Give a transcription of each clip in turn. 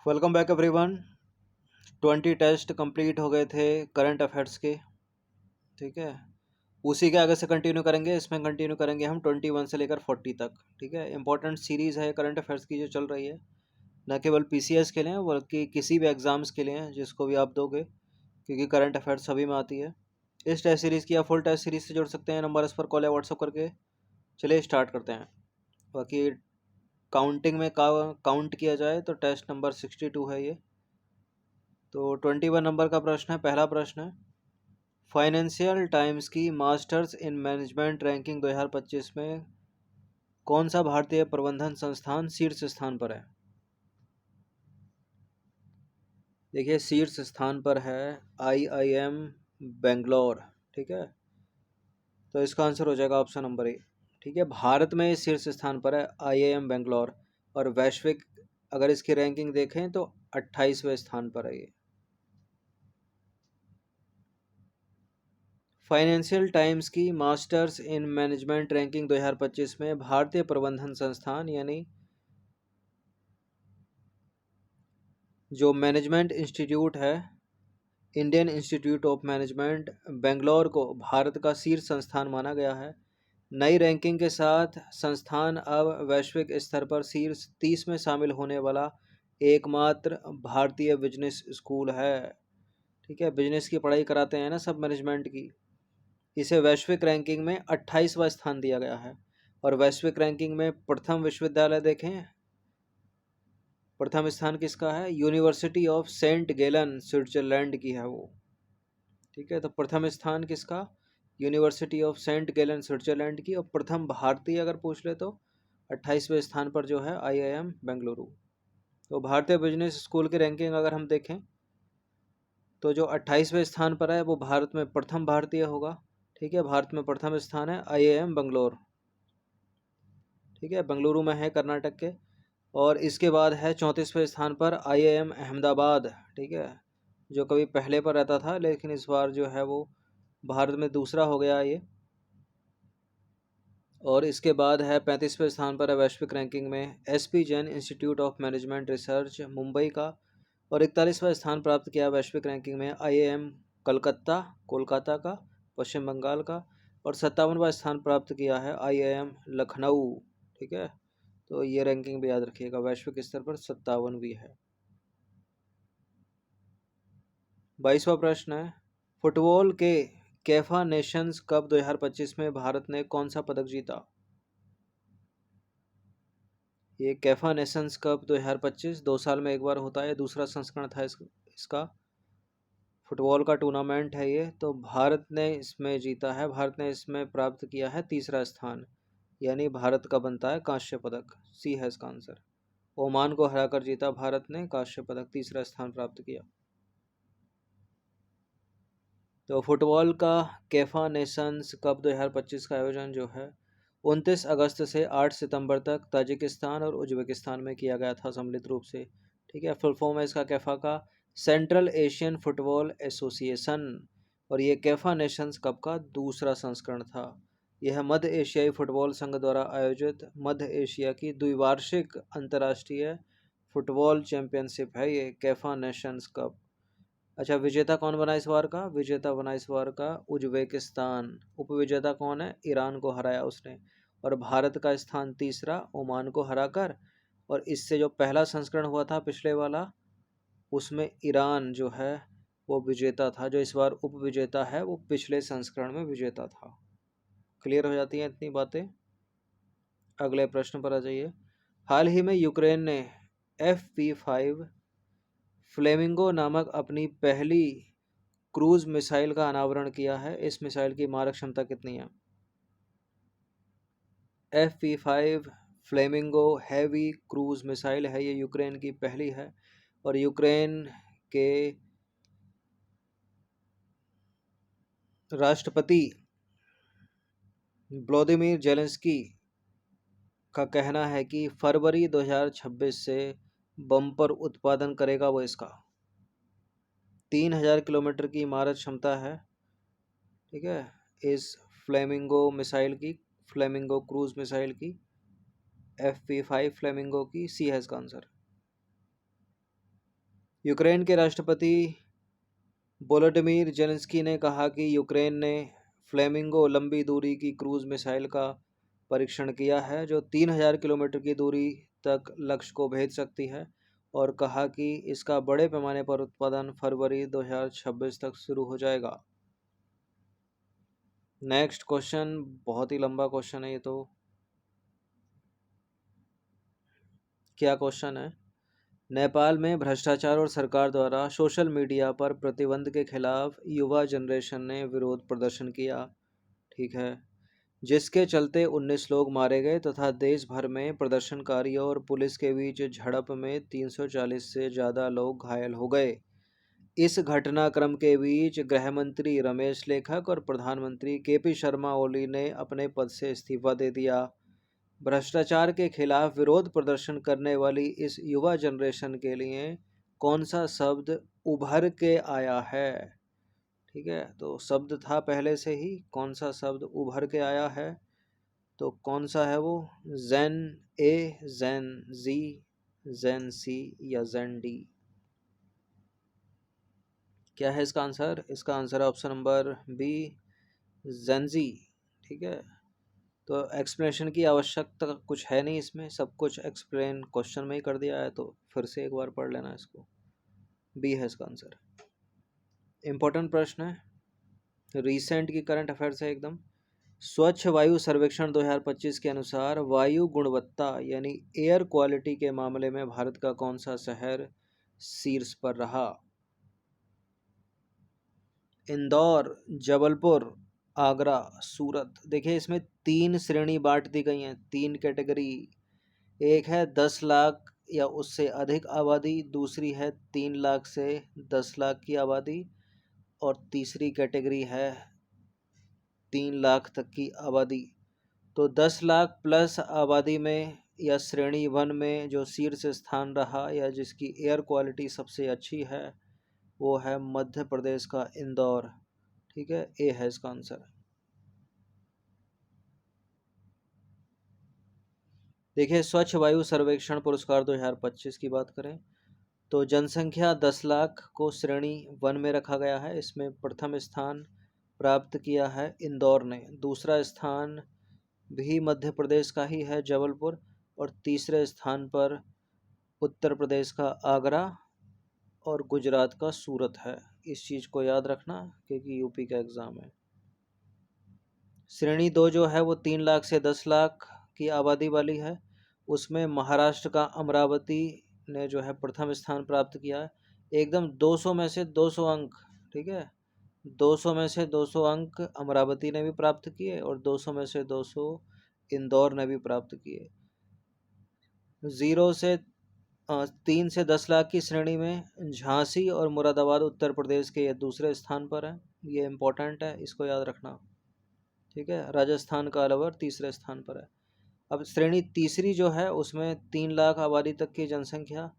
Welcome back everyone. 20 test complete हो गए थे करंट अफेयर्स के। ठीक है, उसी के आगे से कंटिन्यू करेंगे। इसमें कंटिन्यू करेंगे हम 21 से लेकर 40 तक। ठीक है, इंपॉर्टेंट सीरीज़ है करंट अफेयर्स की जो चल रही है, न केवल पीसीएस के लिए बल्कि किसी भी एग्ज़ाम्स के लिए जिसको भी आप दोगे, क्योंकि करंट अफेयर्स सभी में आती है। इस टेस्ट सीरीज़ की या फुल टेस्ट सीरीज़ से जुड़ सकते हैं, नंबर इस पर कॉल या व्हाट्सअप करके। चलिए स्टार्ट करते हैं। बाकी काउंटिंग में काउंट किया जाए तो टेस्ट नंबर 62 है ये। तो 21 नंबर का प्रश्न है। पहला प्रश्न है, फाइनेंशियल टाइम्स की मास्टर्स इन मैनेजमेंट रैंकिंग 2025 में कौन सा भारतीय प्रबंधन संस्थान शीर्ष स्थान पर है? देखिए, शीर्ष स्थान पर है आईआईएम बेंगलोर। ठीक है, तो इसका आंसर हो जाएगा ऑप्शन नंबर ए। ठीक है, भारत में शीर्ष स्थान पर है आईआईएम बेंगलोर, और वैश्विक अगर इसकी रैंकिंग देखें तो 28वें स्थान पर है ये। फाइनेंशियल टाइम्स की मास्टर्स इन मैनेजमेंट रैंकिंग 2025 में भारतीय प्रबंधन संस्थान यानी जो मैनेजमेंट इंस्टीट्यूट है, Indian institute of management Bangalore को भारत का शीर्ष संस्थान माना गया है। नई रैंकिंग के साथ संस्थान अब वैश्विक स्तर पर शीर्ष 30 में शामिल होने वाला एकमात्र भारतीय बिजनेस स्कूल है। ठीक है, बिजनेस की पढ़ाई कराते हैं ना सब, मैनेजमेंट की। इसे वैश्विक रैंकिंग में 28वां स्थान दिया गया है। और वैश्विक रैंकिंग में प्रथम विश्वविद्यालय देखें, प्रथम स्थान किसका है? यूनिवर्सिटी ऑफ सेंट गेलन स्विट्जरलैंड की है वो। ठीक है, तो प्रथम स्थान किसका? यूनिवर्सिटी ऑफ सेंट गेलन स्विट्जरलैंड की। और प्रथम भारतीय अगर पूछ ले तो 28वें स्थान पर जो है आईआईएम बेंगलुरु। तो भारतीय बिजनेस स्कूल की रैंकिंग अगर हम देखें तो जो 28वें स्थान पर है वो भारत में प्रथम भारतीय होगा। ठीक है, भारत में प्रथम स्थान है आईआईएम बेंगलोर। ठीक है, बेंगलुरु में है, कर्नाटक के। और इसके बाद है 34वें स्थान पर आईआईएम अहमदाबाद। ठीक है, जो कभी पहले पर रहता था लेकिन इस बार जो है वो भारत में दूसरा हो गया ये। और इसके बाद है 35वें स्थान पर है वैश्विक रैंकिंग में SP Jain institute of management research Mumbai का। और 41वां स्थान प्राप्त किया वैश्विक रैंकिंग में आईआईएम कलकत्ता कोलकाता का, पश्चिम बंगाल का। और 57वां स्थान प्राप्त किया है आईआईएम लखनऊ। ठीक है, तो ये रैंकिंग भी याद रखिएगा, वैश्विक स्तर पर 57वीं है। 22वां प्रश्न है, फुटबॉल के कैफा नेशंस कप 2025 में भारत ने कौन सा पदक जीता? ये कैफा नेशंस कप 2025 2 साल में एक बार होता है, दूसरा संस्करण था इसका। फुटबॉल का टूर्नामेंट है ये, तो भारत ने इसमें जीता है। भारत ने इसमें प्राप्त किया है तीसरा स्थान, यानी भारत का बनता है कांस्य पदक। सी है इसका आंसर। ओमान को हराकर जीता भारत ने कांस्य पदक, तीसरा स्थान प्राप्त किया। तो फुटबॉल का कैफा नेशंस कप 2025 का आयोजन जो है 29 अगस्त से 8 सितंबर तक ताजिकिस्तान और उज्बेकिस्तान में किया गया था सम्मिलित रूप से। ठीक है, फुल फॉर्म है इसका कैफा का सेंट्रल एशियन फुटबॉल एसोसिएशन। और ये कैफा नेशंस कप का दूसरा संस्करण था। यह मध्य एशियाई फुटबॉल संघ द्वारा आयोजित मध्य एशिया की द्विवार्षिक अंतर्राष्ट्रीय फुटबॉल चैंपियनशिप है ये कैफा नेशंस कप। अच्छा, विजेता कौन बना इस बार का? विजेता बना इस बार का उज्बेकिस्तान। उपविजेता कौन है? ईरान को हराया उसने। और भारत का स्थान तीसरा ओमान को हराकर। और इससे जो पहला संस्करण हुआ था पिछले वाला, उसमें ईरान जो है वो विजेता था। जो इस बार उपविजेता है वो पिछले संस्करण में विजेता था। क्लियर हो जाती हैं इतनी बातें। अगले प्रश्न पर आ जाइए। हाल ही में यूक्रेन ने FP5 फ्लेमिंगो नामक अपनी पहली क्रूज मिसाइल का अनावरण किया है। इस मिसाइल की मारक क्षमता कितनी है? FP5 flamingo heavy cruise missile है, ये यूक्रेन की पहली है। और यूक्रेन के राष्ट्रपति व्लादिमीर जेलेंस्की का कहना है कि फरवरी 2026 से बम्पर उत्पादन करेगा वो इसका। 3000 किलोमीटर की मारक क्षमता है। ठीक है, इस फ्लेमिंगो मिसाइल की, फ्लेमिंगो क्रूज मिसाइल की, FP5 फ्लेमिंगो की। सी है इसका आंसर। यूक्रेन के राष्ट्रपति वोलोडिमीर जेलेंस्की ने कहा कि यूक्रेन ने फ्लेमिंगो लंबी दूरी की क्रूज मिसाइल का परीक्षण किया है जो 3000 किलोमीटर की दूरी तक लक्ष्य को भेद सकती है, और कहा कि इसका बड़े पैमाने पर उत्पादन फरवरी 2026 तक शुरू हो जाएगा। नेक्स्ट क्वेश्चन बहुत ही लंबा क्वेश्चन है ये तो। क्या क्वेश्चन है? नेपाल में भ्रष्टाचार और सरकार द्वारा सोशल मीडिया पर प्रतिबंध के खिलाफ युवा जनरेशन ने विरोध प्रदर्शन किया। ठीक है। जिसके चलते 19 लोग मारे गए तथा देश भर में प्रदर्शनकारियों और पुलिस के बीच झड़प में 340 से ज़्यादा लोग घायल हो गए। इस घटनाक्रम के बीच गृह मंत्री रमेश लेखक और प्रधानमंत्री केपी शर्मा ओली ने अपने पद से इस्तीफा दे दिया। भ्रष्टाचार के खिलाफ विरोध प्रदर्शन करने वाली इस युवा जनरेशन के लिए कौन सा शब्द उभर के आया है? ठीक है, तो शब्द था पहले से ही, कौन सा शब्द उभर के आया है? तो कौन सा है वो? जेन ए, जेन जी, जेन सी या जेन डी? क्या है इसका आंसर? इसका आंसर है ऑप्शन नंबर बी, जेनजी। ठीक है, तो एक्सप्लेनेशन की आवश्यकता कुछ है नहीं इसमें, सब कुछ एक्सप्लेन क्वेश्चन में ही कर दिया है, तो फिर से एक बार पढ़ लेना इसको। बी है इसका आंसर। इम्पोर्टेंट प्रश्न है, रीसेंट की करंट अफेयर्स है एकदम। स्वच्छ वायु सर्वेक्षण 2025 के अनुसार वायु गुणवत्ता यानी एयर क्वालिटी के मामले में भारत का कौन सा शहर शीर्ष पर रहा? इंदौर, जबलपुर, आगरा, सूरत। देखिए इसमें 3 श्रेणी बांट दी गई हैं, 3 कैटेगरी। एक है 10 लाख या उससे अधिक आबादी, दूसरी है 3 लाख से 10 लाख की आबादी, और तीसरी कैटेगरी है 3 लाख तक की आबादी। तो 10 लाख प्लस आबादी में या श्रेणी 1 में जो शीर्ष स्थान रहा या जिसकी एयर क्वालिटी सबसे अच्छी है वो है मध्य प्रदेश का इंदौर। ठीक है, ए है इसका आंसर। देखिए स्वच्छ वायु सर्वेक्षण पुरस्कार 2025 की बात करें तो जनसंख्या 10 लाख को श्रेणी 1 में रखा गया है। इसमें प्रथम स्थान प्राप्त किया है इंदौर ने, दूसरा स्थान भी मध्य प्रदेश का ही है जबलपुर, और तीसरे स्थान पर उत्तर प्रदेश का आगरा और गुजरात का सूरत है। इस चीज़ को याद रखना क्योंकि यूपी का एग्ज़ाम है। श्रेणी 2 जो है वो 3 लाख से 10 लाख की आबादी वाली है, उसमें महाराष्ट्र का अमरावती ने जो है प्रथम स्थान प्राप्त किया है। एकदम 200 में से 200 अंक। ठीक है, 200 में से 200 अंक अमरावती ने भी प्राप्त किए और 200 में से 200 इंदौर ने भी प्राप्त किए। 3 से 10 लाख की श्रेणी में झांसी और मुरादाबाद उत्तर प्रदेश के ये दूसरे स्थान पर हैं। ये इम्पोर्टेंट है, इसको याद रखना। ठीक है, राजस्थान का अलवर तीसरे स्थान पर है। अब श्रेणी तीसरी जो है उसमें 3 लाख आबादी तक की जनसंख्या,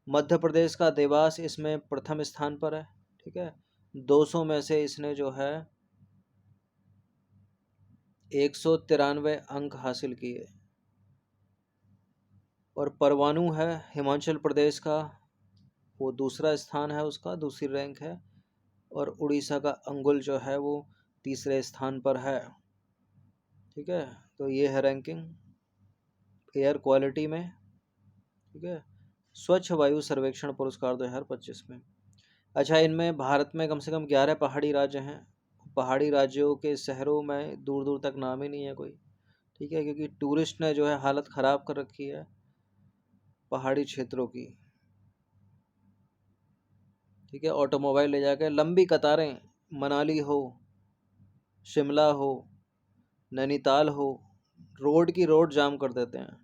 मध्य प्रदेश का देवास इसमें प्रथम स्थान पर है। ठीक है, 200 में से इसने जो है 193 अंक हासिल किए। और परवाणु है हिमाचल प्रदेश का, वो दूसरा स्थान है, उसका दूसरी रैंक है। और उड़ीसा का अंगुल जो है वो तीसरे स्थान पर है। ठीक है, तो ये है रैंकिंग एयर क्वालिटी में। ठीक है, स्वच्छ वायु सर्वेक्षण पुरस्कार 2025 में। अच्छा, इनमें भारत में कम से कम 11 पहाड़ी राज्य हैं। पहाड़ी राज्यों के शहरों में दूर दूर तक नाम ही नहीं है कोई। ठीक है, क्योंकि टूरिस्ट ने जो है हालत ख़राब कर रखी है पहाड़ी क्षेत्रों की। ठीक है, ऑटोमोबाइल ले जाकर लंबी कतारें, मनाली हो, शिमला हो, नैनीताल हो, रोड जाम कर देते हैं।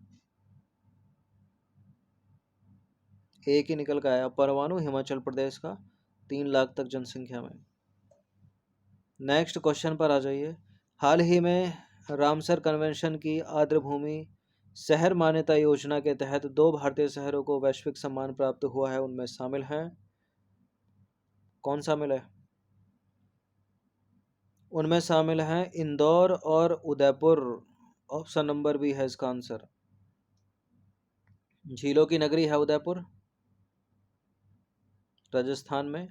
एक ही निकल कर आया, परवाणु हिमाचल प्रदेश का, 3 लाख तक जनसंख्या में। नेक्स्ट क्वेश्चन पर आ जाइए। हाल ही में रामसर कन्वेंशन की आर्द्रभूमि शहर मान्यता योजना के तहत 2 भारतीय शहरों को वैश्विक सम्मान प्राप्त हुआ है, उनमें शामिल हैं, कौन शामिल है? उनमें शामिल हैं इंदौर और उदयपुर। ऑप्शन नंबर बी है इसका आंसर। झीलों की नगरी है उदयपुर। राजस्थान में।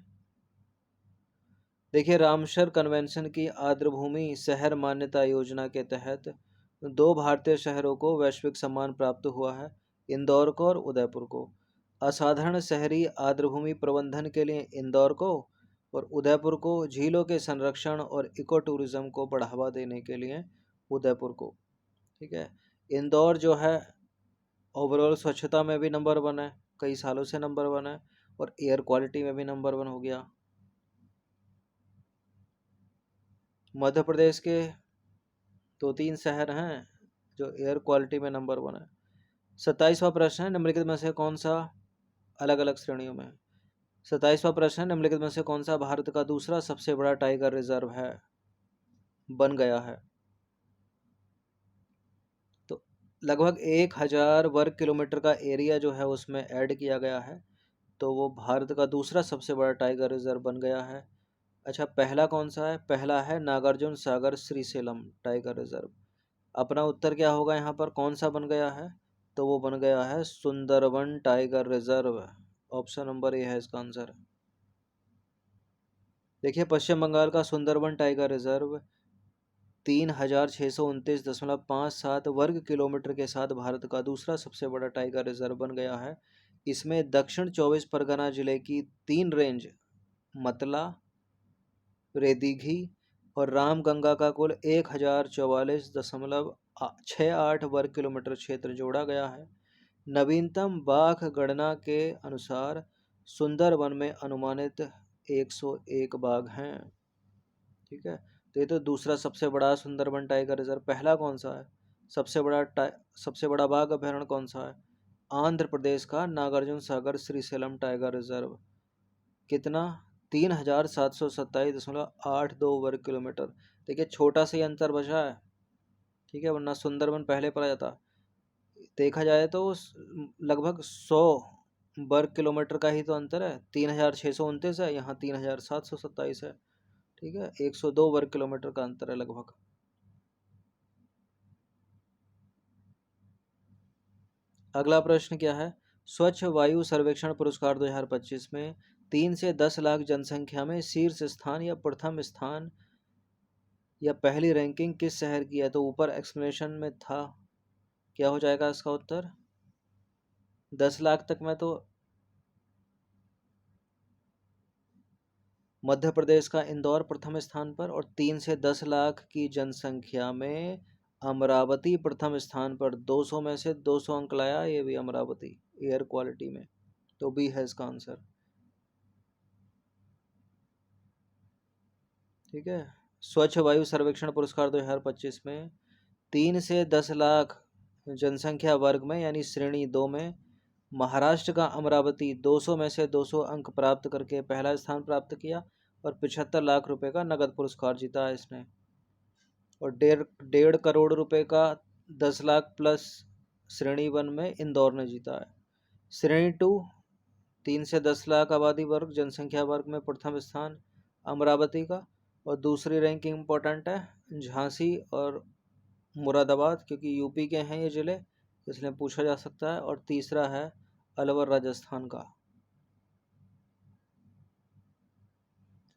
देखिए, रामसर कन्वेंशन की आर्द्रभूमि शहर मान्यता योजना के तहत दो भारतीय शहरों को वैश्विक सम्मान प्राप्त हुआ है, इंदौर को और उदयपुर को। असाधारण शहरी आर्द्रभूमि प्रबंधन के लिए इंदौर को और उदयपुर को, झीलों के संरक्षण और इको टूरिज्म को बढ़ावा देने के लिए उदयपुर को। ठीक है। इंदौर जो है ओवरऑल स्वच्छता में भी नंबर 1 है, कई सालों से नंबर 1 है, और एयर क्वालिटी में भी नंबर 1 हो गया। मध्य प्रदेश के 2-3 शहर हैं जो एयर क्वालिटी में नंबर 1 है। 27वां प्रश्न है, निम्नलिखित में से कौन सा, अलग अलग श्रेणियों में। 27वां प्रश्न है, निम्नलिखित में से कौन सा भारत का दूसरा सबसे बड़ा टाइगर रिजर्व है, बन गया है। तो लगभग 1000 वर्ग किलोमीटर का एरिया जो है उसमें ऐड किया गया है, तो वो भारत का दूसरा सबसे बड़ा टाइगर रिजर्व बन गया है। अच्छा, पहला कौन सा है? पहला है नागार्जुन सागर श्रीशैलम टाइगर रिजर्व। अपना उत्तर क्या होगा यहाँ पर, कौन सा बन गया है? तो वो बन गया है Sundarban tiger reserve. Option number A है इसका आंसर। देखिए, पश्चिम बंगाल का सुंदरवन टाइगर रिजर्व 3629.57 वर्ग किलोमीटर के साथ भारत का दूसरा सबसे बड़ा टाइगर रिजर्व बन गया है। इसमें दक्षिण 24 परगना जिले की 3 रेंज मतला, रेदीघी और रामगंगा का कुल 1044.68 वर्ग किलोमीटर क्षेत्र जोड़ा गया है। नवीनतम बाघ गणना के अनुसार सुंदरवन में अनुमानित 101 बाघ हैं। ठीक है, तो ये तो दूसरा सबसे बड़ा सुंदरवन टाइगर रिजर्व। पहला कौन सा है, सबसे बड़ा बाघ अभयारण्य कौन सा है? आंध्र प्रदेश का नागार्जुन सागर श्रीशैलम टाइगर रिजर्व। कितना? 3727.82 वर्ग किलोमीटर। देखिए, छोटा सा ही अंतर बचा है। ठीक है, वरना सुंदरवन पहले पड़ा जाता। देखा जाए तो लगभग 100 वर्ग किलोमीटर का ही तो अंतर है। 3629 है, यहाँ 3727 है। ठीक है, 102 वर्ग किलोमीटर का अंतर है लगभग। अगला प्रश्न क्या है? स्वच्छ वायु सर्वेक्षण पुरस्कार 2025 में 3 से 10 लाख जनसंख्या में शीर्ष स्थान या प्रथम स्थान या पहली रैंकिंग किस शहर की है? तो ऊपर एक्सप्लेनेशन में था, क्या हो जाएगा इसका उत्तर? 10 लाख तक में तो मध्य प्रदेश का इंदौर प्रथम स्थान पर, और 3 से 10 लाख की जनसंख्या में अमरावती प्रथम स्थान पर। 200 में से 200 अंक लाया ये भी अमरावती एयर क्वालिटी में, तो बी है इसका आंसर। ठीक है, स्वच्छ वायु सर्वेक्षण पुरस्कार 2025 में 3 से 10 लाख जनसंख्या वर्ग में यानी श्रेणी 2 में महाराष्ट्र का अमरावती 200 में से 200 अंक प्राप्त करके पहला स्थान प्राप्त किया और 75 लाख रुपए का नगद पुरस्कार जीता है इसने। और 1.5 करोड़ रुपए का 10 लाख प्लस श्रेणी 1 में इंदौर ने जीता है। श्रेणी 2 3 से 10 लाख आबादी वर्ग जनसंख्या वर्ग में प्रथम स्थान अमरावती का, और दूसरी रैंकिंग इम्पोर्टेंट है झांसी और मुरादाबाद, क्योंकि यूपी के हैं ये ज़िले, इसलिए पूछा जा सकता है। और तीसरा है अलवर राजस्थान का।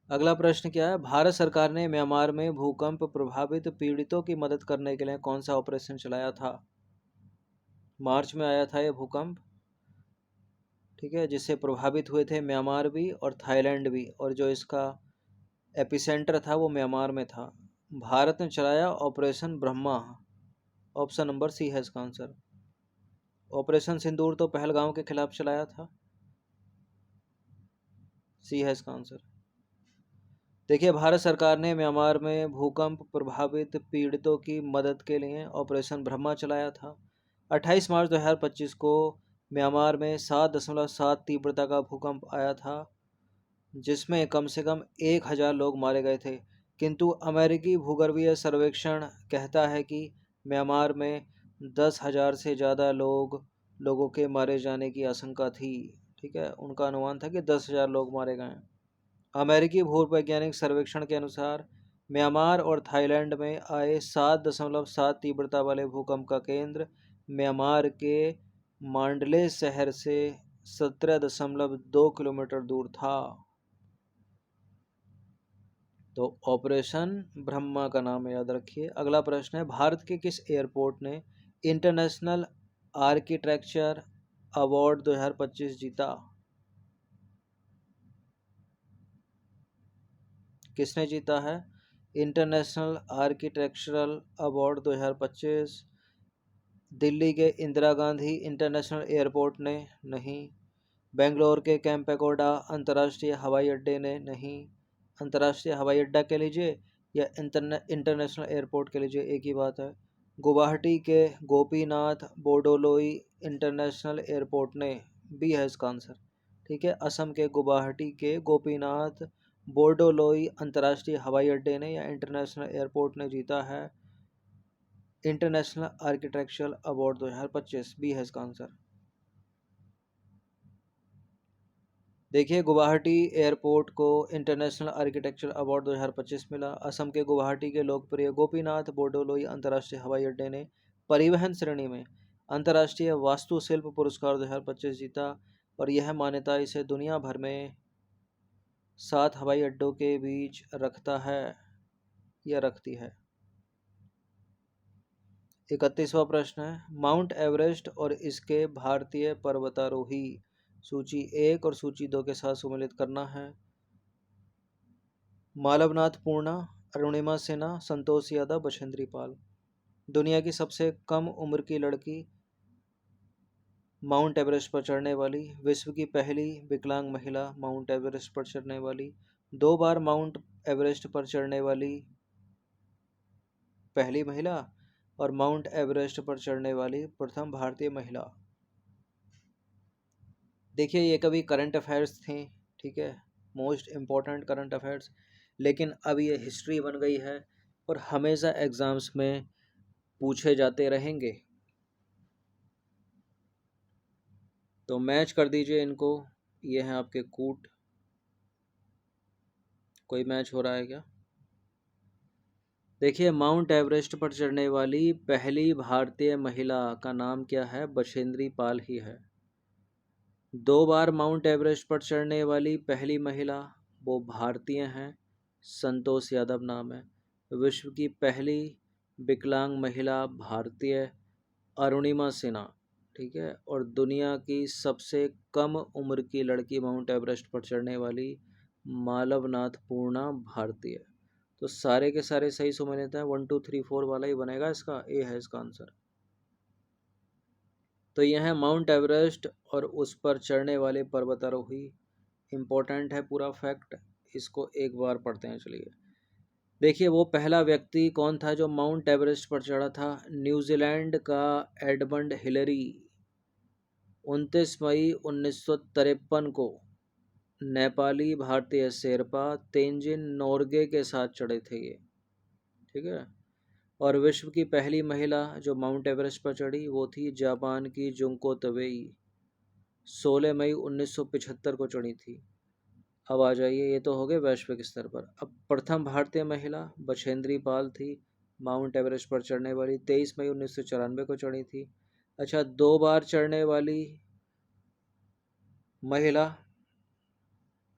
अगला प्रश्न क्या है? भारत सरकार ने म्यांमार में भूकंप प्रभावित पीड़ितों की मदद करने के लिए कौन सा ऑपरेशन चलाया था? मार्च में आया था ये भूकंप। ठीक है, जिससे प्रभावित हुए थे म्यांमार भी और थाईलैंड भी, और जो इसका एपिसेंटर था वो म्यांमार में था। भारत ने चलाया operation Brahma. Option number C है इसका आंसर। ऑपरेशन सिंदूर तो पहलगांव के खिलाफ चलाया था। सी है इसका आंसर। देखिए, भारत सरकार ने म्यांमार में भूकंप प्रभावित पीड़ितों की मदद के लिए ऑपरेशन ब्रह्मा चलाया था। 28 मार्च 2025 को म्यांमार में 7.7 तीव्रता का भूकंप आया था, जिसमें कम से कम 1000 लोग मारे गए थे। किंतु अमेरिकी भूगर्भीय सर्वेक्षण कहता है कि म्यांमार में 10,000 से ज़्यादा लोगों के मारे जाने की आशंका थी। ठीक है, उनका अनुमान था कि 10,000 लोग मारे गए। अमेरिकी भूवैज्ञानिक सर्वेक्षण के अनुसार म्यांमार और थाईलैंड में आए 7.7 तीव्रता वाले भूकंप का केंद्र म्यांमार के मांडले शहर से 17.2 किलोमीटर दूर था। तो ऑपरेशन ब्रह्मा का नाम याद रखिए। अगला प्रश्न है, भारत के किस एयरपोर्ट ने इंटरनेशनल आर्किटेक्चर अवार्ड 2025 जीता? किसने जीता है इंटरनेशनल आर्किटेक्चरल अवार्ड 2025? दिल्ली के इंदिरा गांधी इंटरनेशनल एयरपोर्ट ने नहीं। बेंगलोर के कैंपेगौड़ा अंतर्राष्ट्रीय हवाई अड्डे ने नहीं। अंतर्राष्ट्रीय हवाई अड्डा कह लीजिए या इंटरनेशनल एयरपोर्ट कह लीजिए, एक ही बात है। गुवाहाटी के गोपीनाथ बोरडोलोई इंटरनेशनल एयरपोर्ट ने, बी है इसका आंसर। ठीक है, असम के गुवाहाटी के गोपीनाथ बोरडोलोई अंतर्राष्ट्रीय हवाई अड्डे ने या इंटरनेशनल एयरपोर्ट ने जीता है इंटरनेशनल आर्किटेक्चरल अवार्ड 2025, बी है इसका आंसर। देखिए, गुवाहाटी एयरपोर्ट को इंटरनेशनल आर्किटेक्चर अवार्ड 2025 मिला। असम के गुवाहाटी के लोकप्रिय गोपीनाथ बोरडोलोई अंतर्राष्ट्रीय हवाई अड्डे ने परिवहन श्रेणी में अंतर्राष्ट्रीय वास्तुशिल्प पुरस्कार 2025 जीता, और यह मान्यता इसे दुनिया भर में 7 हवाई अड्डों के बीच रखता है या रखती है। 31वां प्रश्न है, माउंट एवरेस्ट और इसके भारतीय पर्वतारोही सूची 1 और सूची 2 के साथ सम्मिलित करना है। मालवनाथ पूर्णा, अरुणिमा सिन्हा, संतोष यादव, बछेंद्री पाल। दुनिया की सबसे कम उम्र की लड़की माउंट एवरेस्ट पर चढ़ने वाली, विश्व की पहली विकलांग महिला माउंट एवरेस्ट पर चढ़ने वाली, 2 बार माउंट एवरेस्ट पर चढ़ने वाली पहली महिला, और माउंट एवरेस्ट पर चढ़ने वाली प्रथम भारतीय महिला। देखिए, ये कभी करंट अफेयर्स थी, ठीक है, मोस्ट इम्पॉर्टेंट करंट अफेयर्स, लेकिन अब ये हिस्ट्री बन गई है और हमेशा एग्ज़ाम्स में पूछे जाते रहेंगे। तो मैच कर दीजिए इनको, ये हैं आपके कूट। कोई मैच हो रहा है क्या? देखिए, माउंट एवरेस्ट पर चढ़ने वाली पहली भारतीय महिला का नाम क्या है? बछेंद्री पाल ही है। 2 बार माउंट एवरेस्ट पर चढ़ने वाली पहली महिला, वो भारतीय हैं, संतोष यादव नाम है। विश्व की पहली विकलांग महिला भारतीय अरुणिमा सिन्हा, ठीक है। और दुनिया की सबसे कम उम्र की लड़की माउंट एवरेस्ट पर चढ़ने वाली मालवनाथ पूर्णा भारतीय। तो सारे के सारे सही सुमेलित हैं, 1 2 3 4 वाला ही बनेगा इसका, ए है इसका आंसर। तो यह है माउंट एवरेस्ट और उस पर चढ़ने वाले पर्वतारोही। इम्पोर्टेंट है पूरा फैक्ट, इसको एक बार पढ़ते हैं। चलिए, देखिए, वो पहला व्यक्ति कौन था जो माउंट एवरेस्ट पर चढ़ा था? न्यूजीलैंड का एडमंड हिलरी 29 मई 1953 को नेपाली भारतीय शेरपा तेंजिन नोर्गे के साथ चढ़े थे ये, ठीक है। और विश्व की पहली महिला जो माउंट एवरेस्ट पर चढ़ी वो थी जापान की जुंको तबेई, 16 मई 1975 को चढ़ी थी। अब आ जाइए, ये तो हो गए वैश्विक स्तर पर। अब प्रथम भारतीय महिला बछेंद्री पाल थी, माउंट एवरेस्ट पर चढ़ने वाली, 23 मई 1994 को चढ़ी थी। अच्छा, 2 बार चढ़ने वाली महिला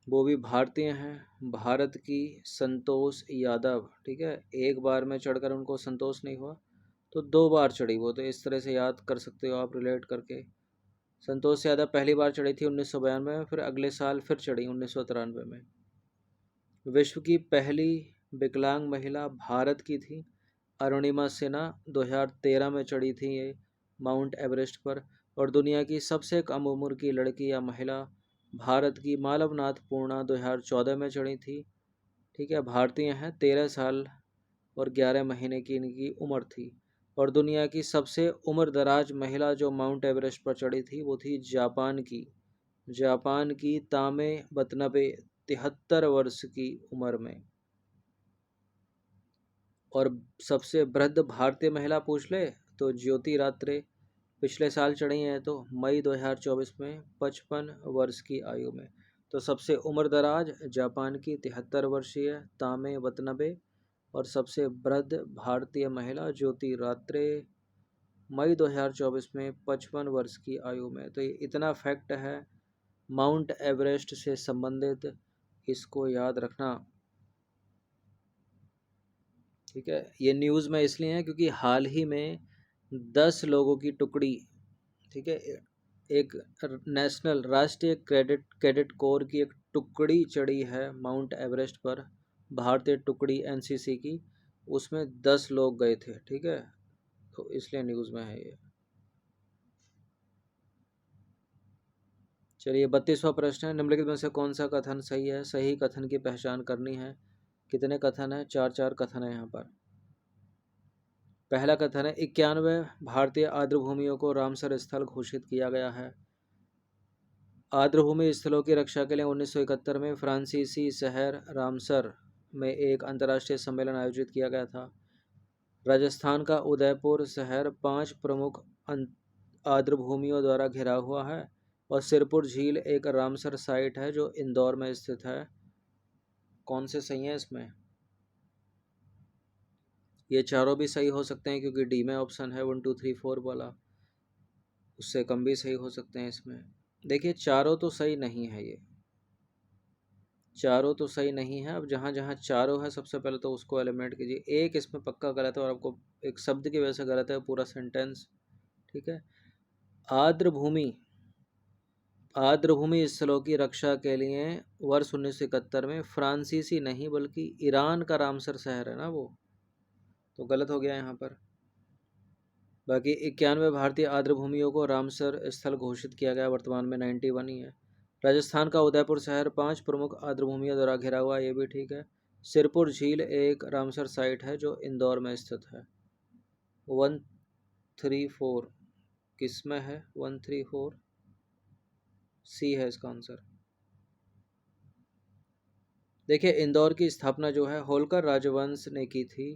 वो भी भारतीय हैं, भारत की संतोष यादव, ठीक है। एक बार में चढ़कर उनको संतोष नहीं हुआ तो 2 बार चढ़ी वो, तो इस तरह से याद कर सकते हो आप रिलेट करके। संतोष यादव पहली बार चढ़ी थी 1992 में, फिर अगले साल फिर चढ़ी 1993 में। विश्व की पहली विकलांग महिला भारत की थी अरुणिमा सिन्हा, 2013 में चढ़ी थी ये माउंट एवरेस्ट पर। और दुनिया की सबसे कम उम्र की लड़की या महिला भारत की मालवनाथ पूर्णा 2014 में चढ़ी थी, ठीक है। भारतीय हैं, 13 साल और 11 महीने की इनकी उम्र थी। और दुनिया की सबसे उम्रदराज महिला जो माउंट एवरेस्ट पर चढ़ी थी वो थी जापान की तामे वतनबे, 73 वर्ष की उम्र में। और सबसे वृद्ध भारतीय महिला पूछ ले तो ज्योति रात्रे, पिछले साल चढ़ी हैं तो मई 2024 में 55 वर्ष की आयु में। तो सबसे उम्रदराज जापान की 73 वर्षीय तामे वतनबे, और सबसे वृद्ध भारतीय महिला ज्योति रात्रे, मई 2024 में 55 वर्ष की आयु में। तो ये इतना फैक्ट है माउंट एवरेस्ट से संबंधित, इसको याद रखना। ठीक है, ये न्यूज़ में इसलिए है क्योंकि हाल ही में 10 लोगों की टुकड़ी, ठीक है, एक नेशनल राष्ट्रीय कैडेट कोर की एक टुकड़ी चढ़ी है माउंट एवरेस्ट पर, भारतीय टुकड़ी एनसीसी की, उसमें 10 लोग गए थे। ठीक है, तो इसलिए न्यूज़ में है ये। चलिए 32वां प्रश्न है, निम्नलिखित में से कौन सा कथन सही है? सही कथन की पहचान करनी है। कितने कथन है? चार चार कथन है यहाँ पर। पहला कथन है 91 भारतीय आर्द्रभूमियों को रामसर स्थल घोषित किया गया है। आर्द्रभूमि स्थलों की रक्षा के लिए 1971 में फ्रांसीसी शहर रामसर में एक अंतर्राष्ट्रीय सम्मेलन आयोजित किया गया था। राजस्थान का उदयपुर शहर 5 प्रमुख आर्द्रभूमियों द्वारा घिरा हुआ है और सिरपुर झील एक रामसर साइट है जो इंदौर में स्थित है। कौन से सही है इसमें? ये चारों भी सही हो सकते हैं क्योंकि डी में ऑप्शन है 1 2 3 4 वाला, उससे कम भी सही हो सकते हैं इसमें। देखिए चारों तो सही नहीं है, ये चारों तो सही नहीं है। अब जहाँ जहाँ चारों है सबसे पहले तो उसको एलिमिनेट कीजिए। एक इसमें पक्का गलत है और आपको एक शब्द की वजह से गलत है पूरा सेंटेंस। ठीक है, आर्द्रभूमि, आर्द्रभूमि स्थलों की रक्षा के लिए वर्ष 1971 में फ्रांसीसी नहीं बल्कि ईरान का रामसर शहर है ना वो, तो गलत हो गया यहाँ पर। बाकी 91 भारतीय आर्द्रभूमियों को रामसर स्थल घोषित किया गया, वर्तमान में 91 ही है। राजस्थान का उदयपुर शहर 5 प्रमुख आर्द्रभूमियों द्वारा घिरा हुआ, ये भी ठीक है। सिरपुर झील एक रामसर साइट है जो इंदौर में स्थित है। 134 किस में है? 134 सी है इसका आंसर। देखिए इंदौर की स्थापना जो है होलकर राजवंश ने की थी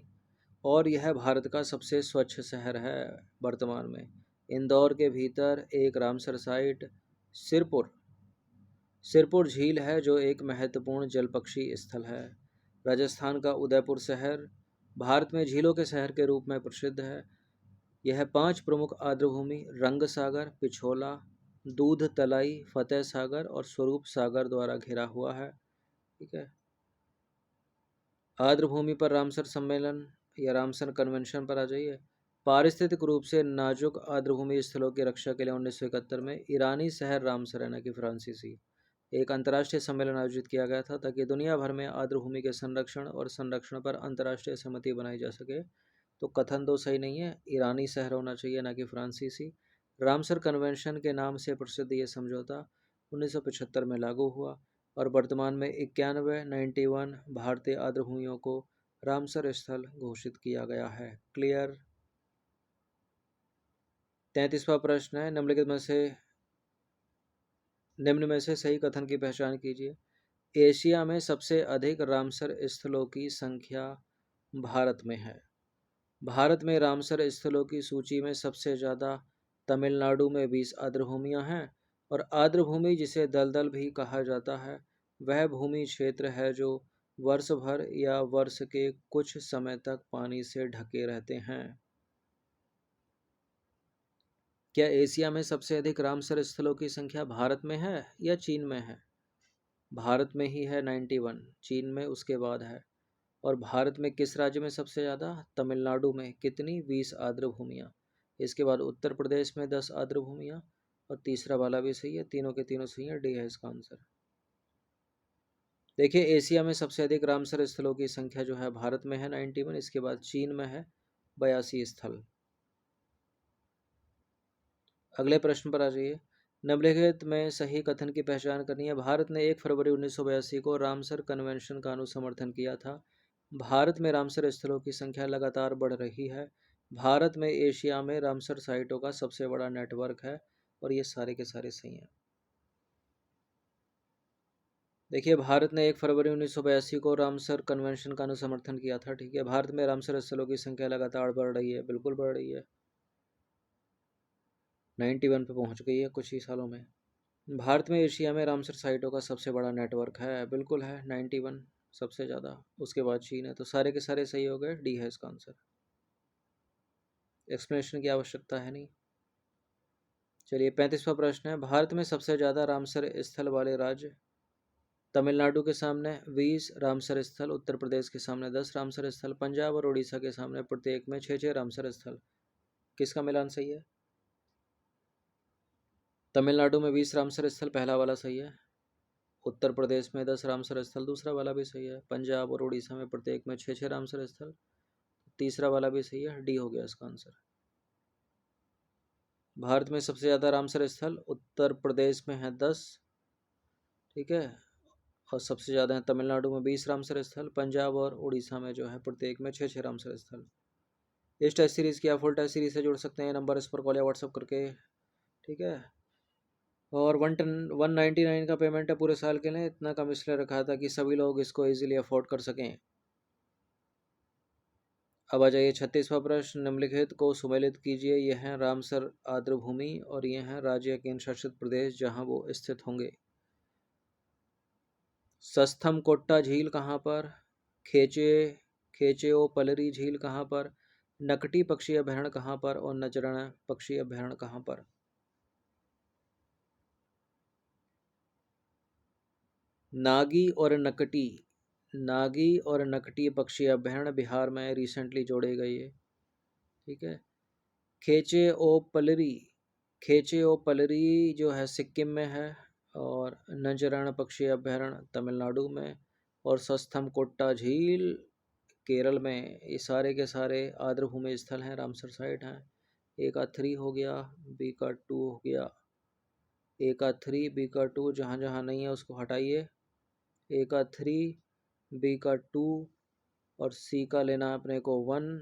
और यह भारत का सबसे स्वच्छ शहर है वर्तमान में। इंदौर के भीतर एक रामसर साइट सिरपुर सिरपुर झील है जो एक महत्वपूर्ण जलपक्षी स्थल है। राजस्थान का उदयपुर शहर भारत में झीलों के शहर के रूप में प्रसिद्ध है। यह 5 प्रमुख आर्द्रभूमि रंग सागर, पिछोला, दूध तलाई, फतेह सागर और स्वरूप सागर द्वारा घिरा हुआ है। ठीक है, आर्द्रभूमि पर रामसर सम्मेलन या रामसर कन्वेंशन पर आ जाइए। पारिस्थितिक रूप से नाजुक आर्द्रभूमि स्थलों की रक्षा के लिए 1971 में ईरानी शहर रामसर है, न कि फ्रांसीसी, एक अंतर्राष्ट्रीय सम्मेलन आयोजित किया गया था ताकि दुनिया भर में आर्द्रभूमि के संरक्षण और संरक्षण पर अंतर्राष्ट्रीय सहमति बनाई जा सके। तो कथन दो सही नहीं है, ईरानी शहर होना चाहिए ना कि फ्रांसीसी। रामसर कन्वेंशन के नाम से प्रसिद्ध ये समझौता 1975 में लागू हुआ और वर्तमान में 91 भारतीय आर्द्रभूमियों को रामसर स्थल घोषित किया गया है। क्लियर। 33वां प्रश्न है, निम्न में से सही कथन की पहचान कीजिए। एशिया में सबसे अधिक रामसर स्थलों की संख्या भारत में है। भारत में रामसर स्थलों की सूची में सबसे ज़्यादा तमिलनाडु में 20 आर्द्रभूमियाँ हैं और आर्द्रभूमि जिसे दलदल भी कहा जाता है वह भूमि क्षेत्र है जो वर्ष भर या वर्ष के कुछ समय तक पानी से ढके रहते हैं। क्या एशिया में सबसे अधिक रामसर स्थलों की संख्या भारत में है या चीन में है? भारत में ही है 91, चीन में उसके बाद है। और भारत में किस राज्य में सबसे ज़्यादा? तमिलनाडु में। कितनी? 20 आर्द्रभूमियाँ। इसके बाद उत्तर प्रदेश में 10 आर्द्रभूमियाँ और तीसरा वाला भी सही है, तीनों के तीनों सही है, डी है इसका आंसर। देखिए एशिया में सबसे अधिक रामसर स्थलों की संख्या जो है भारत में है 91, इसके बाद चीन में है 82 स्थल। अगले प्रश्न पर आ जाइए। निम्नलिखित में सही कथन की पहचान करनी है। भारत ने 1 फरवरी 1982 को रामसर कन्वेंशन का अनुसमर्थन किया था। भारत में रामसर स्थलों की संख्या लगातार बढ़ रही है। भारत में एशिया में रामसर साइटों का सबसे बड़ा नेटवर्क है और ये सारे के सारे सही हैं। देखिए भारत ने 1 फरवरी 1982 को रामसर कन्वेंशन का अनुसमर्थन किया था। ठीक है, भारत में रामसर स्थलों की संख्या लगातार बढ़ रही है, बिल्कुल बढ़ रही है, 91 पे पहुंच गई है कुछ ही सालों में। भारत में एशिया में रामसर साइटों का सबसे बड़ा नेटवर्क है, बिल्कुल है, 91 सबसे ज़्यादा, उसके बाद चीन है। तो सारे के सारे सही हो गए, डी है इसका आंसर। एक्सप्लेनेशन की आवश्यकता है नहीं। चलिए 35वां प्रश्न है, भारत में सबसे ज़्यादा रामसर स्थल वाले राज्य? तमिलनाडु के सामने 20 रामसर स्थल, उत्तर प्रदेश के सामने 10 रामसर स्थल, पंजाब और उड़ीसा के सामने प्रत्येक में 6 रामसर स्थल। किसका मिलान सही है? तमिलनाडु में 20 रामसर स्थल पहला वाला सही है, उत्तर प्रदेश में 10 रामसर स्थल दूसरा वाला भी सही है, पंजाब और उड़ीसा में प्रत्येक में 6 रामसर स्थल तीसरा वाला भी सही है, डी हो गया इसका आंसर। भारत में सबसे ज़्यादा रामसर स्थल उत्तर प्रदेश में है 10, ठीक है, और सबसे ज़्यादा है तमिलनाडु में 20 रामसर स्थल, पंजाब और उड़ीसा में जो है प्रत्येक में 6 रामसर स्थल। इस टेस्ट सीरीज़ की आप फुल टेस्ट सीरीज से जुड़ सकते हैं, नंबर इस पर कॉल या व्हाट्सअप करके, ठीक है। और 199 का पेमेंट है पूरे साल के लिए, इतना कम इसलिए रखा था कि सभी लोग इसको इजीली अफोर्ड कर सकें। अब आ जाइए 36वां प्रश्न, निम्नलिखित को सुमेलित कीजिए। यह है रामसर आर्द्रभूमि और यह है राज्य केंद्र शासित प्रदेश जहां वो स्थित होंगे। सस्थम कोट्टा झील कहाँ पर, खेचे खेचेओ पलरी झील कहाँ पर, नकटी पक्षी अभयारण्य कहाँ पर और नजरण पक्षी अभयारण्य कहाँ पर? नागी और नकटी पक्षी अभयारण्य बिहार में रिसेंटली जोड़े गए, ठीक है। खेचे ओ पलरी जो है सिक्किम में है, और नंजराण पक्षी अभयारण्य तमिलनाडु में, और सस्थम कोट्टा झील केरल में। ये सारे के सारे आर्द्रभूमि स्थल हैं, रामसर साइट हैं। ए का 3 हो गया, बी का 2 हो गया, ए का 3 बी का 2, जहाँ जहाँ नहीं है उसको हटाइए। ए का 3 बी का 2 और सी का लेना अपने को 1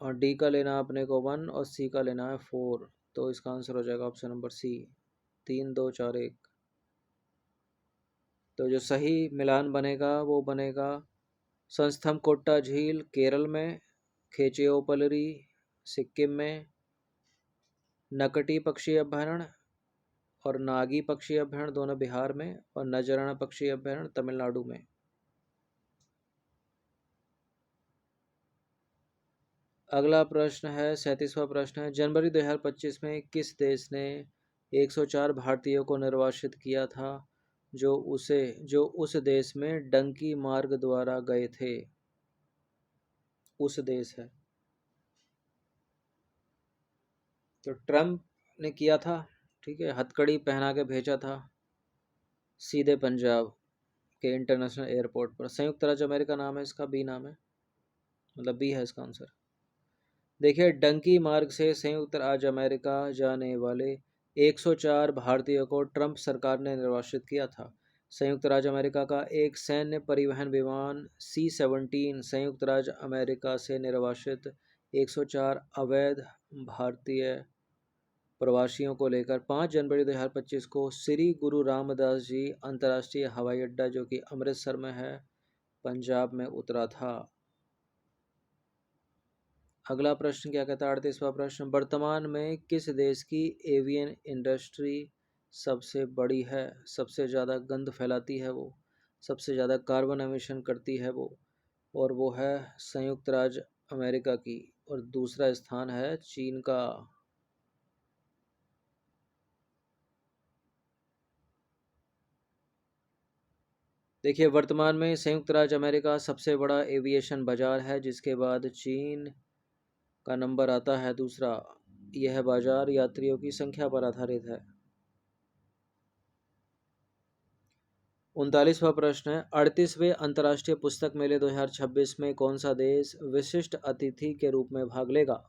और डी का लेना अपने को 1 और सी का लेना है 4। तो इसका आंसर हो जाएगा ऑप्शन नंबर सी, 3 2 4 1। तो जो सही मिलान बनेगा वो बनेगा संस्थम कोट्टा झील केरल में, खेचेओपलरी सिक्किम में, नकटी पक्षी अभयारण्य और नागी पक्षी अभयारण्य दोनों बिहार में, और नजराना पक्षी अभयारण्य तमिलनाडु में। अगला प्रश्न है 37वां प्रश्न है, जनवरी 2025 में किस देश ने 104 भारतीयों को निर्वासित किया था जो उस देश में डंकी मार्ग द्वारा गए थे? उस देश है, तो ट्रम्प ने किया था, ठीक है, हथकड़ी पहना के भेजा था सीधे पंजाब के इंटरनेशनल एयरपोर्ट पर। संयुक्त राज्य अमेरिका नाम है इसका, बी नाम है, मतलब बी है इसका आंसर। देखिए, डंकी मार्ग से संयुक्त राज्य अमेरिका जाने वाले 104 भारतीयों को ट्रंप सरकार ने निर्वासित किया था। संयुक्त राज्य अमेरिका का एक सैन्य परिवहन विमान C-17 संयुक्त राज्य अमेरिका से निर्वासित 104 अवैध भारतीय प्रवासियों को लेकर 5 जनवरी 2025 को श्री गुरु रामदास जी अंतर्राष्ट्रीय हवाई अड्डा, जो कि अमृतसर में है, पंजाब में उतरा था। अगला प्रश्न क्या कहता है, 38वां प्रश्न, वर्तमान में किस देश की एवियन इंडस्ट्री सबसे बड़ी है? सबसे ज़्यादा गंध फैलाती है वो, सबसे ज़्यादा कार्बन एमिशन करती है वो, और वो है संयुक्त राज्य अमेरिका की, और दूसरा स्थान है चीन का। देखिए, वर्तमान में संयुक्त राज्य अमेरिका सबसे बड़ा एविएशन बाजार है, जिसके बाद चीन का नंबर आता है दूसरा। यह बाजार यात्रियों की संख्या पर आधारित है। 39वां प्रश्न है, 38वें अंतर्राष्ट्रीय पुस्तक मेले 2026 में कौन सा देश विशिष्ट अतिथि के रूप में भाग लेगा?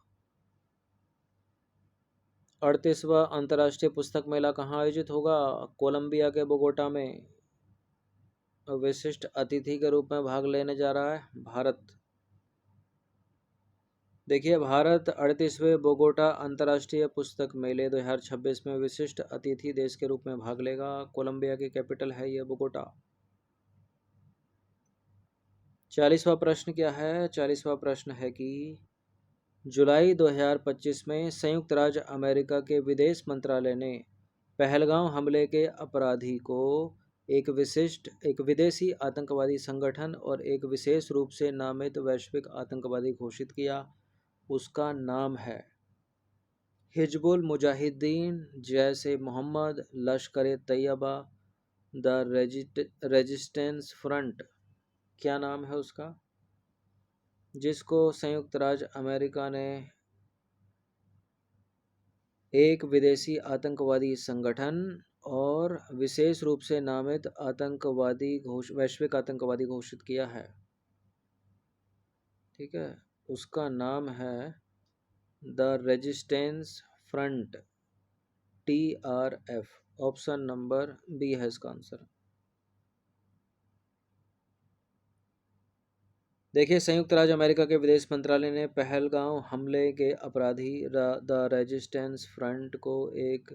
38वां अंतर्राष्ट्रीय पुस्तक मेला कहाँ आयोजित होगा? कोलंबिया के बोगोटा में। विशिष्ट अतिथि के रूप में भाग लेने जा रहा है भारत। देखिए, भारत 38वें बोगोटा अंतर्राष्ट्रीय पुस्तक मेले 2026 में विशिष्ट अतिथि देश के रूप में भाग लेगा। कोलंबिया की कैपिटल है ये बोगोटा। 40वां प्रश्न क्या है? 40वां प्रश्न है कि जुलाई 2025 में संयुक्त राज्य अमेरिका के विदेश मंत्रालय ने पहलगाम हमले के अपराधी को एक विदेशी आतंकवादी संगठन और एक विशेष रूप से नामित वैश्विक आतंकवादी घोषित किया। उसका नाम है हिजबुल मुजाहिदीन, जैश ए मोहम्मद, लश्कर ए तैयबा, द रेजिस्टेंस फ्रंट, क्या नाम है उसका, जिसको संयुक्त राज्य अमेरिका ने एक विदेशी आतंकवादी संगठन और विशेष रूप से नामित वैश्विक आतंकवादी घोषित किया है। ठीक है, उसका नाम है the resistance front, TRF। Option number B है इसका आंसर। देखिए, संयुक्त राज्य अमेरिका के विदेश मंत्रालय ने पहलगांव हमले के अपराधी द रेजिस्टेंस फ्रंट को एक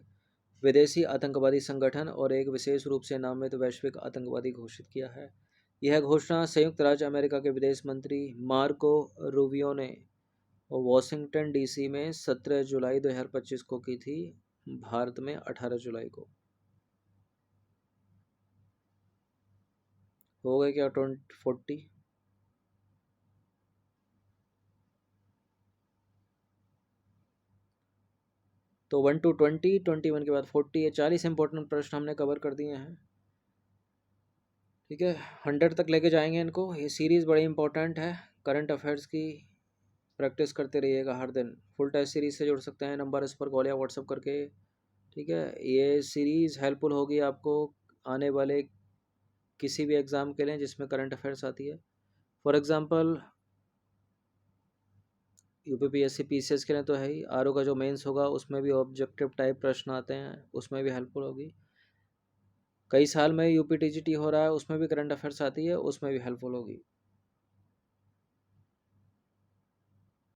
विदेशी आतंकवादी संगठन और एक विशेष रूप से नामित वैश्विक आतंकवादी घोषित किया है। यह घोषणा संयुक्त राज्य अमेरिका के विदेश मंत्री मार्को रूबियो ने वॉशिंगटन DC में 17 जुलाई 2025 को की थी, भारत में 18 जुलाई को। हो गए क्या 40? तो 1 to 20, 21 के बाद 40 है, 40 इंपॉर्टेंट प्रश्न हमने कवर कर दिए हैं। ठीक है, 100 तक लेके जाएंगे इनको। ये सीरीज़ बड़ी इंपॉर्टेंट है, करंट अफेयर्स की प्रैक्टिस करते रहिएगा हर दिन। फुल टेस्ट सीरीज़ से जुड़ सकते हैं, नंबर इस पर कॉल या व्हाट्सअप करके। ठीक है, ये सीरीज़ हेल्पफुल होगी आपको आने वाले किसी भी एग्ज़ाम के लिए जिसमें करंट अफेयर्स आती है। फॉर एग्ज़ाम्पल UPPSC PCS के लिए तो है ही, RO का जो मेंस होगा उसमें भी ऑब्जेक्टिव टाइप प्रश्न आते हैं, उसमें भी हेल्पफुल होगी। कई साल में UPTGT हो रहा है, उसमें भी करंट अफेयर्स आती है, उसमें भी हेल्पफुल होगी।